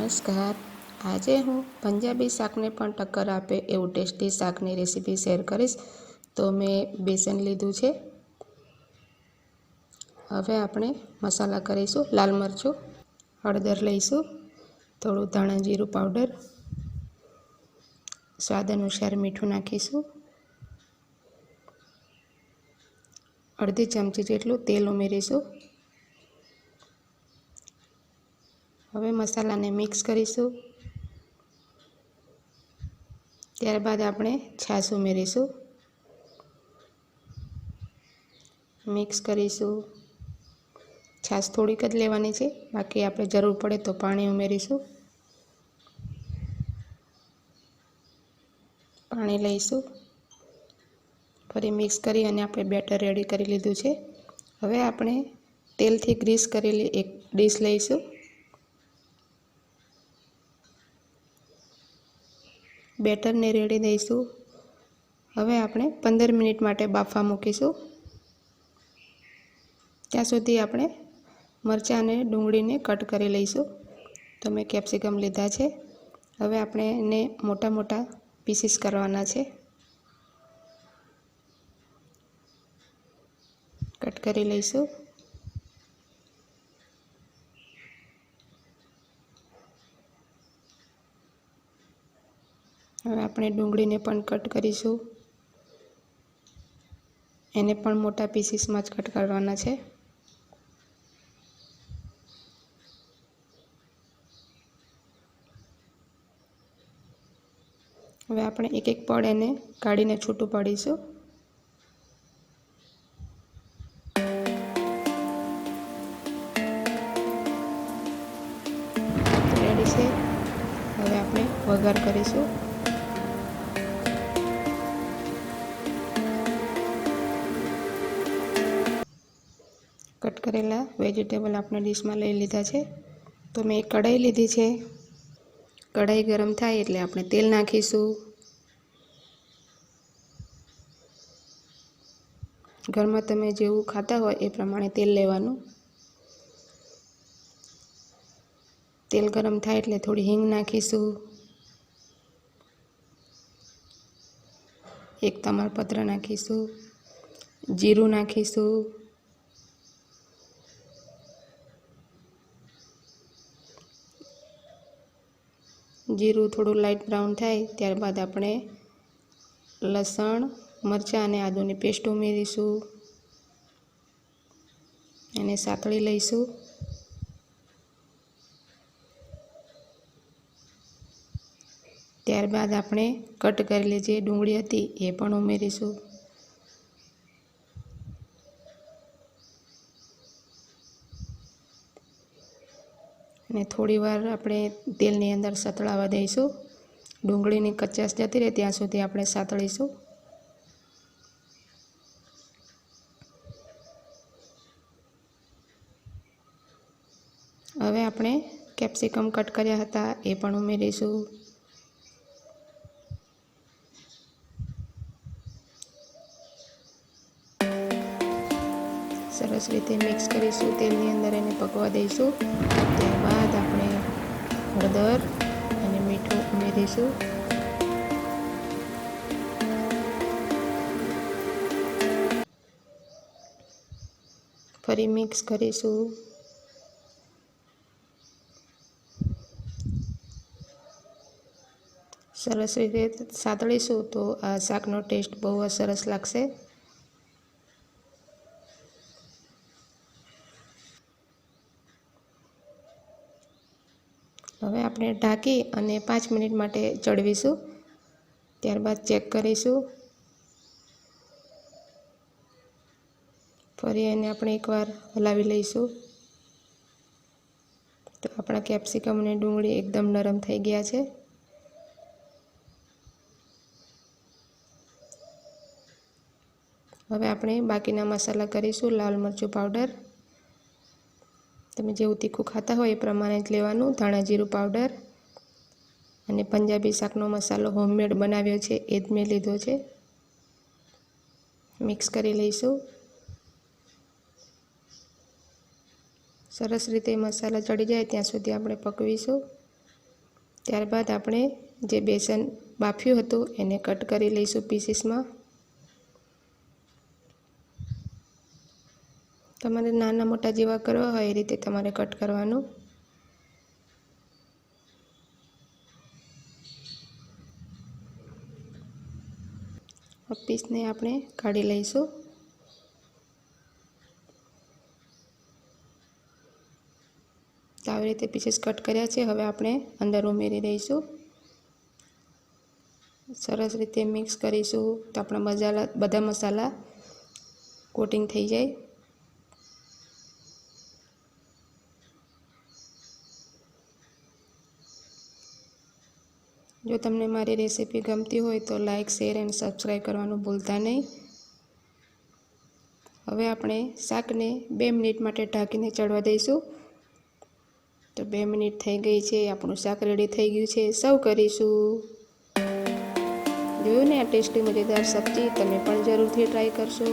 નમસ્કાર। આજે હું પંજાબી શાકને પણ ટક્કર આપે એવું ટેસ્ટી શાકની રેસીપી શેર કરીશ। તો મેં બેસન લીધું છે। હવે આપણે મસાલા કરીશું। લાલ મરચું, હળદર લઈશું, થોડું ધાણા જીરું પાવડર, સ્વાદ અનુસાર મીઠું નાખીશું, અડધી ચમચી જેટલું તેલ ઉમેરીશું। હવે મસાલાને મિક્સ કરીશું। ત્યારબાદ આપણે છાશ ઉમેરીશું, મિક્સ કરીશું। છાશ થોડીક જ લેવાની છે, બાકી આપણે જરૂર પડે તો પાણી ઉમેરીશું। પાણી લઈશું, ફરી મિક્સ કરી અને આપણે બેટર રેડી કરી લીધું છે। હવે આપણે તેલથી ગ્રીસ કરેલી એક ડીશ લઈશું। બેટરને રેડી દઈશું। હવે આપણે 15 મિનિટ માટે બાફવા મૂકીશું। ત્યાં સુધી આપણે મરચાં અને ડુંગળીને કટ કરી લઈશું। તો મેં કેપ્સિકમ લીધા છે। હવે આપણે એને મોટા મોટા પીસીસ કરવાના છે। કટ કરી લઈશું। હવે આપણે ડુંગળીને પણ કટ કરીશું। એને પણ મોટા પીસીસમાં જ કટ કરવાના છે। હવે આપણે એક એક પળ એને કાઢીને છૂટું પાડીશું। રેડી છે। હવે આપણે વઘાર કરીશું। કટ કરેલા વેજીટેબલ આપણે ડીશમાં લઈ લીધા છે। તો મેં એક કઢાઈ લીધી છે। કઢાઈ ગરમ થાય એટલે આપણે તેલ નાખીશું। ઘરમાં તમે જેવું ખાતા હોય એ પ્રમાણે તેલ લેવાનું। તેલ ગરમ થાય એટલે થોડી હિંગ નાખીશું। એક તમાલપત્ર નાખીશું, જીરું નાખીશું, જીરું થોડું લાઇટ બ્રાઉન થાય ત્યારબાદ આપણે લસણ, મરચાં અને આદુની પેસ્ટ ઉમેરીશું। એને સાતળી લઈશું। ત્યારબાદ આપણે કટ કરેલી જે ડુંગળી હતી એ પણ ઉમેરીશું। અને થોડીવાર આપણે તેલની અંદર સતળાવા દઈશું। ડુંગળીની કચાશ જતી રહે ત્યાં સુધી આપણે સાતળીશું। હવે આપણે કેપ્સિકમ કટ કર્યા હતા એ પણ ઉમેરીશું। સરસ રીતે મિક્સ કરીશું। તેલની અંદર એને પકવા દઈશું। ત્યારબાદ આપણે હળદર અને મીઠું ઉમેરીશું। ફરી મિક્સ કરીશું। સરસ રીતે સાતળીશું તો આ શાકનો ટેસ્ટ બહુ જ સરસ લાગશે। હવે આપણે ઢાંકી અને 5 મિનિટ માટે ચડવીશું। ત્યારબાદ ચેક કરીશું। ફરી એને આપણે એકવાર હલાવી લઈશું। તો આપણા કેપ્સિકમ અને ડુંગળી એકદમ નરમ થઈ ગયા છે। હવે આપણે બાકીના મસાલા કરીશું। લાલ મરચું પાવડર, તમે જેવું તીખું ખાતા હોય એ પ્રમાણે જ લેવાનું, ધાણા જીરું પાવડર અને પંજાબી શાકનો મસાલો હોમમેડ બનાવ્યો છે એ જ મેં લીધો છે। મિક્સ કરી લઈશું। સરસ રીતે મસાલા ચડી જાય ત્યાં સુધી આપણે પકવીશું। ત્યારબાદ આપણે જે બેસન બાફ્યું હતું એને કટ કરી લઈશું પીસીસમાં. તમારે નાના મોટા જેવા કરવા હોય એ રીતે તમારે કટ કરવાનું. પીસને આપણે કાઢી લઈશું. તો આવી રીતે પીસીસ કટ કર્યા છે. હવે આપણે અંદર ઉમેરી દઈશું. સરસ રીતે મિક્સ કરીશું તો આપણા બધા મસાલા કોટિંગ થઈ જાય. જો તમને મારી રેસીપી ગમતી હોય તો લાઇક, શેર એન્ડ સબસ્ક્રાઈબ કરવાનું ભૂલતા નહીં. હવે આપણે શાકને 2 મિનિટ માટે ઢાંકીને ચડવા દઈશું. તો 2 મિનિટ થઈ ગઈ છે. આપણું શાક રેડી થઈ ગયું છે. સર્વ કરીશું. જોયું ને આ ટેસ્ટી મજેદાર સબ્જી, તમે પણ જરૂરથી ટ્રાય કરશો.